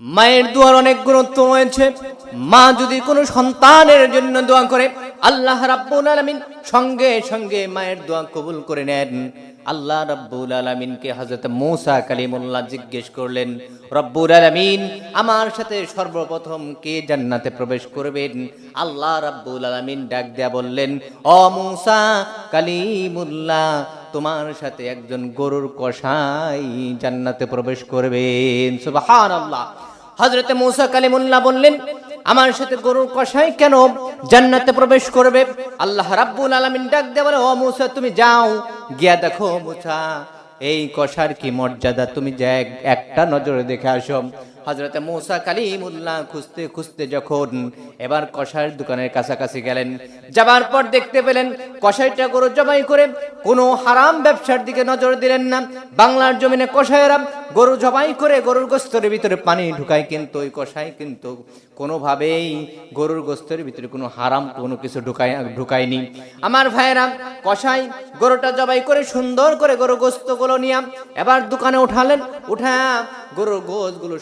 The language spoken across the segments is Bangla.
মায়ের দোয়ার অনেক গুরুত্ব রয়েছে। মা যদি কোনো সন্তানের জন্য দোয়া করে, আল্লাহ রাব্বুল আলামিন সঙ্গে সঙ্গে মায়ের দোয়া কবুল করে নেন। আল্লাহ রাব্বুল আলামিনকে হযরত মূসা কালিমুল্লাহ জিজ্ঞেস করলেন, রব্বুল আলামিন আমার সাথে সর্বপ্রথম কে জান্নাতে প্রবেশ করবেন? আল্লাহ রাব্বুল আলামিন ডাক দেয়া বললেন, ও মূসা কালিমুল্লাহ, তোমার সাথে একজন গরুর কসাই জান্নাতে প্রবেশ করবেন। সুবহানাল্লাহ। হযরত মূসা কালিমুল্লাহ বললেন, আমার সাথে গরুর কসাই কেন জান্নাতে প্রবেশ করবে? আল্লাহ রাব্বুল আলামিন ডাক দিয়ে বলে, ও মূসা তুমি যাও, গিয়া দেখো মূসা এই কসার কি মর্যাদা, তুমি যা একটা নজরে দেখে আসো। হযরত মূসা কালিমুল্লাহ খুঁজতে খুঁজতে যখন এবার কসাইয়ের দোকানের কাছাকাছি গেলেন, যাবার পর দেখতে পেলেন কসাইটা গরু জবাই করে কোনো হারাম ব্যবসার দিকে নজর দিলেন না। বাংলার জমিনে কসাইয়েরা গরু জবাই করে গরুর গোস্তের ভিতরে পানি ঢুকায়, কিন্তু ওই কসাই কিন্তু কোনোভাবেই গরুর গোস্তের ভিতরে কোনো হারাম কোনো কিছু ঢুকায়নি। আমার ভাইয়েরা, কসাই গরুটা জবাই করে সুন্দর করে গরু গোস্তগুলো নিয়ে এবার দোকানে উঠালেন। উঠা গরুর গোস্তগুলো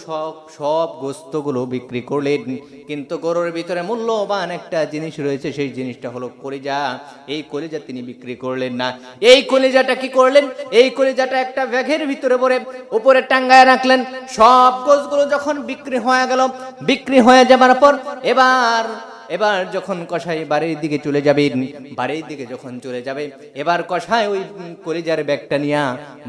সব গোস্তগুলো বিক্রি করলেন, কিন্তু গরুর ভিতরে মূল্যবান একটা জিনিস রয়েছে, সেই জিনিসটা হলো কলিজা। এই কলিজা তিনি বিক্রি করলেন না। এই কলিজাটা কি করলেন? এই কলিজাটা একটা ব্যাগের ভিতরে ভরে উপরে টাঙ্গায় রাখলেন। সব গোস্তগুলো যখন বিক্রি হয়ে গেল, বিক্রি হয়ে যাবার পর এবার যখন কসাই বাড়ির দিকে চলে যাবেন, বাড়ির দিকে যখন চলে যাবে, এবার কসাই ওই কলিজার ব্যাগটা নিয়ে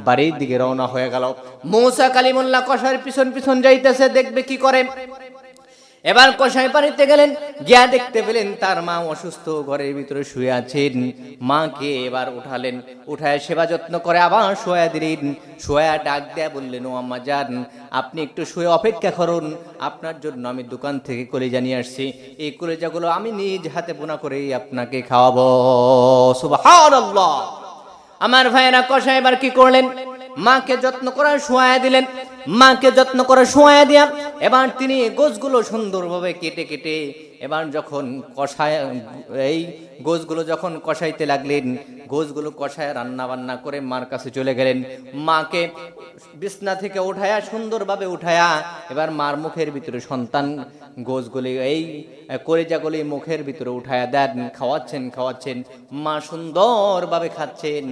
বাড়ির দিকে রওনা হয়ে গেল। মূসা কালিমুল্লাহ কসাইয়ের পিছন পিছন যাইতেছে, দেখবে কি করে। এবার কসাই বাড়িতে গেলেন, গিয়া দেখতে পেলেন তার মা অসুস্থ, ঘরের ভিতরে শুয়ে আছেন। মাকে এবার উঠালেন, উঠায় সেবা যত্ন করে আবার শোয়া দিলেন। শোয়া ডাক দেয়া বললেন, ও আম্মা জান, আপনি একটু শুয়ে অপেক্ষা করুন, আপনার জন্য আমি দোকান থেকে কলিজা নিয়ে আসছি। এই কলিজাগুলো আমি নিজ হাতে বোনা করেই আপনাকে খাওয়াবো। সুবহানাল্লাহ। আমার ভাইয়েরা, কসাই এবার কি করলেন? মাকে যত্ন করে শোয়া দিলেন। মাকে যত্ন করে শোয়া দিয়া এবার তিনি গোছগুলো সুন্দরভাবে কেটে কেটে এবার যখন এই গোছগুলো যখন কষাইতে লাগলেন, গোছগুলো কষায় রান্না বান্না করে মার কাছে চলে গেলেন। মাকে বিছনা থেকে উঠায়া সুন্দরভাবে উঠায়া এবার মার মুখের ভিতরে সন্তান গোছগুলি এই কলিজাগুলি মুখের ভিতরে উঠায়া দেন, খাওয়াচ্ছেন। মা সুন্দরভাবে খাচ্ছেন,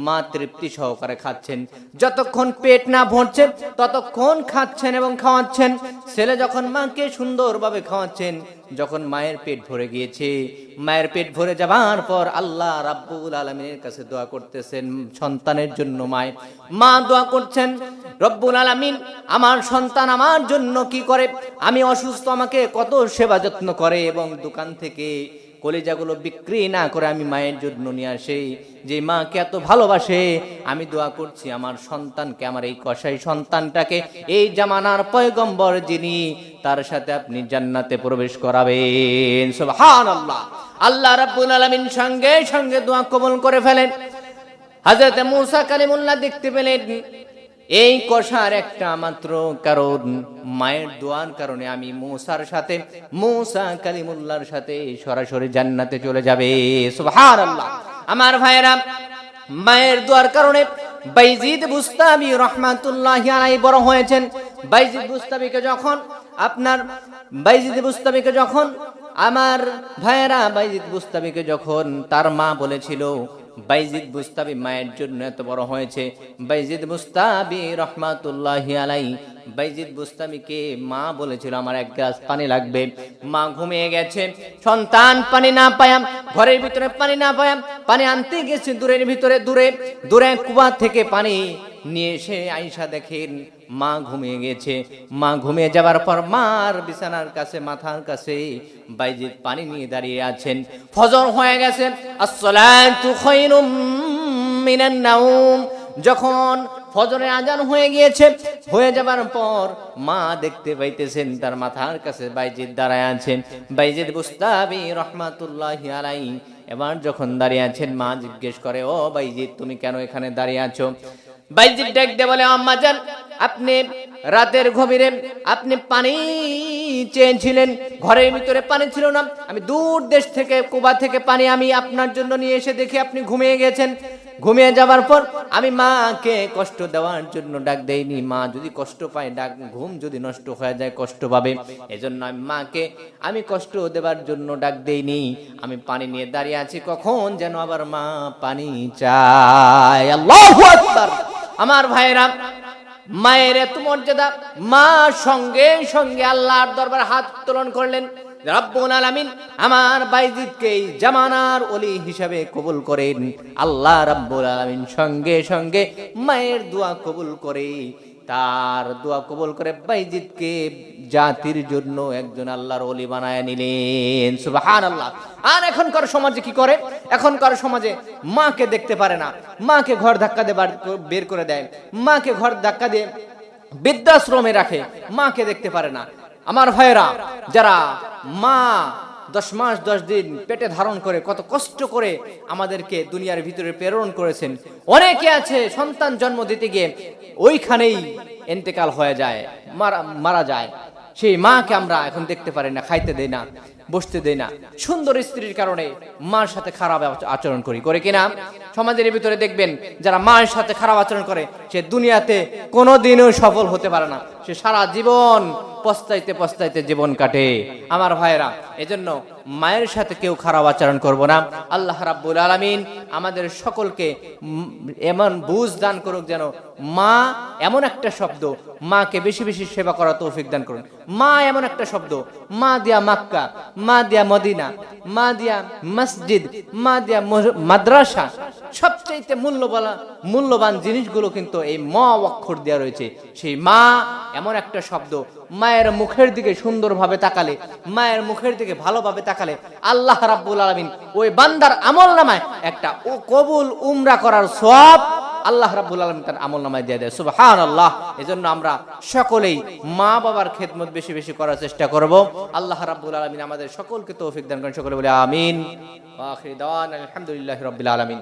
মা তৃপ্তি সহকারে খাচ্ছেন। যতক্ষণ পেট না ভরছে ততক্ষণ খাচ্ছেন এবং খাওয়াচ্ছেন। ছেলে যখন মাকে সুন্দরভাবে খাওয়াচ্ছেন, যখন মায়ের পেট ভরে গিয়েছে, মায়ের পেট ভরে যাবার পর আল্লাহ রাব্বুল আলামিনের কাছে দোয়া করতেছেন সন্তানের জন্য। মা দোয়া করছেন, রব্বুল আলামিন আমার সন্তান আমার জন্য কি করে, আমি অসুস্থ আমাকে কত সেবা যত্ন করে, এবং দোকান থেকে কলিজাগুলো বিক্রি না করে আমি মায়ের জন্য নিয়ে আসে, যে মাকে এত ভালোবাসে। আমি দোয়া করছি আমার সন্তানকে, আমার এই কসাই সন্তানটাকে এই জামানার পয়গম্বর যিনি, তার সাথে আপনি জান্নাতে প্রবেশ করাবেন। সুবহানাল্লাহ। আল্লাহ রাব্বুল আলামিন সঙ্গে সঙ্গে দোয়া কবুল করে ফেলেন। হযরত মূসা কালিমুল্লাহ দেখতে পেলেন এই কসার একটা মাত্র কারণ, মায়ের দোয়ার কারণে আমি মূসা কালিমুল্লাহর সাথে সরাসরি জান্নাতে চলে যাবে। সুবহানাল্লাহ। আমার ভাইয়েরা, মায়ের দোয়ার কারণে বাইজিদ বুস্তামি রাহমাতুল্লাহি আলাইহি বড় হয়েছেন। বাইজিদ বুস্তামিকে যখন আমার ভাইয়েরা, বাইজিদ বুস্তামিকে যখন তার মা বলেছিল, বাইজিদ বুস্তামি মায়ের জন্য এত বড় হয়েছে, বাইজিদ বুস্তামি রাহমাতুল্লাহি আলাইহি বাইজিদ বুস্তামিকে মা বলেছিল আমার এক গ্লাস পানি লাগবে। মা ঘুমিয়ে গেছে, সন্তান পানি না পায়, ঘরের ভিতরে পানি না পায়, পানি আনতে গেছে দূরে কুয়া থেকে পানি নিয়ে এসে আয়েশা দেখেন মা ঘুমিয়ে গেছে। মা ঘুমিয়ে যাবার পর মার বিছানার কাছে, মাথার কাছে বাইজিদ পানি নিয়ে দাঁড়িয়ে আছেন। ফজর হয়ে গেছে, আসসালাতু খায়রুম মিনান নাওম। যখন ফজরের আজান হয়ে গিয়েছে, হয়ে যাবার পর মা দেখতে পাইতেছেন তার মাথার কাছে বাইজিদ দাঁড়ায় আছেন। বাইজিদ বুস্তামি রাহমাতুল্লাহি আলাইহি এবার যখন দাঁড়িয়ে আছেন, মা জিজ্ঞেস করে, ও বাইজিদ তুমি কেন এখানে দাঁড়িয়ে আছো? বাইজিদ ডাক দিয়ে বলে, আম্মা জান, আপনি রাতের গভীরে আপনি পানি চেয়েছিলেন, ঘরের ভিতরে পানি ছিল না, আমি দূর দেশ থেকে কুবা থেকে পানি আমি আপনার জন্য নিয়ে এসে দেখি আপনি ঘুমিয়ে গেছেন। ঘুমিয়ে যাবার পর আমি মাকে কষ্ট দেওয়ার জন্য ডাক দেইনি। মা যদি কষ্ট পায়, ঘুম যদি নষ্ট হয়ে যায় কষ্ট পাবে, এজন্য আমি মাকে আমি কষ্ট দেবার জন্য ডাক দেইনি। আমি পানি নিয়ে দাঁড়িয়ে আছি, কখন যেন আবার মা পানি চায়। আল্লাহু আকবার। আমার ভাইরা, মায়ের এত মর্যাদা, মা সঙ্গে সঙ্গে আল্লাহর দরবারে হাত উত্তোলন করলেন। রব্বুল আলামিন আমার বাইজিদকে জামানার ওলি হিসাবে কবুল করেন। আল্লাহ রব্বুল আলামিন সঙ্গে সঙ্গে মায়ের দোয়া কবুল করে, তার দোয়া কবুল করে বাইজিদকে জাতির জন্য একজন আল্লাহর ওলি বানায় নিলেন। সুবহানাল্লাহ। আর এখনকার সমাজে কি করে? এখনকার সমাজে মাকে দেখতে পারে না, মাকে ঘর ধাক্কা দিয়ে বের করে দেয়, মাকে ঘর ধাক্কা দিয়ে বৃদ্ধাশ্রমে রাখে, মাকে দেখতে পারে না। আমার ভাইরা, যারা মা 10 মাস 10 দিন পেটে ধারণ করে কত কষ্ট করে আমাদেরকে দুনিয়ার ভিতরে প্রেরণ করেছেন, অনেকে আছে সন্তান জন্ম দিতে গিয়ে ওইখানেই ইন্তেকাল হয়ে যায়, মারা যায়। সেই মাকে আমরা এখন দেখতে পারি না, খাইতে দেই না, বসতে দেই না। সুন্দর স্ত্রীর কারণে মার সাথে খারাপ আচরণ করে কিনা? সমাজের ভিতরে দেখবেন যারা মায়ের সাথে খারাপ আচরণ করে, সে দুনিয়াতে কোনোদিনও সফল হতে পারে না, সে সারা জীবন পস্তাইতে পস্তাইতে জীবন কাটে। আমার ভাইরা, এজন্য মায়ের সাথে কেউ খারাপ আচরণ করব না। আল্লাহ রাব্বুল আলামিন আমাদের সকলকে এমন বুঝ দান করুক যেন মা এমন একটা শব্দ, মাকে বেশি বেশি সেবা করার তৌফিক দান করুন। মা এমন একটা শব্দ, মা দিয়া মক্কা, মা দিয়া মদিনা, মা দিয়া মসজিদ, মা দিয়া মাদ্রাসা, সবচেয়ে মূল্যবান জিনিসগুলো কিন্তু এই মা অক্ষর দেওয়া রয়েছে। সেই মা এমন একটা শব্দ, মায়ের মুখের দিকে সুন্দরভাবে তাকালে, মায়ের মুখের দিকে ভালোভাবে তাকালে আল্লাহ রাব্বুল আলামিন ওই বান্দার আমলনামায় একটা কবুল উমরা করার সওয়াব আল্লাহ রাব্বুল আলামিন তার আমলনামায় দিয়ে দেয়। সুবহানাল্লাহ। এজন্য আমরা সকলেই মা বাবার খেদমত বেশি বেশি করার চেষ্টা করব। আল্লাহ রাব্বুল আলামিন আমাদের সকলকে তৌফিক দান করেন। সকলে বলে আমিন। ওয়া আখিরু দাওয়ানা আলহামদুলিল্লাহি রাব্বিল আলামিন।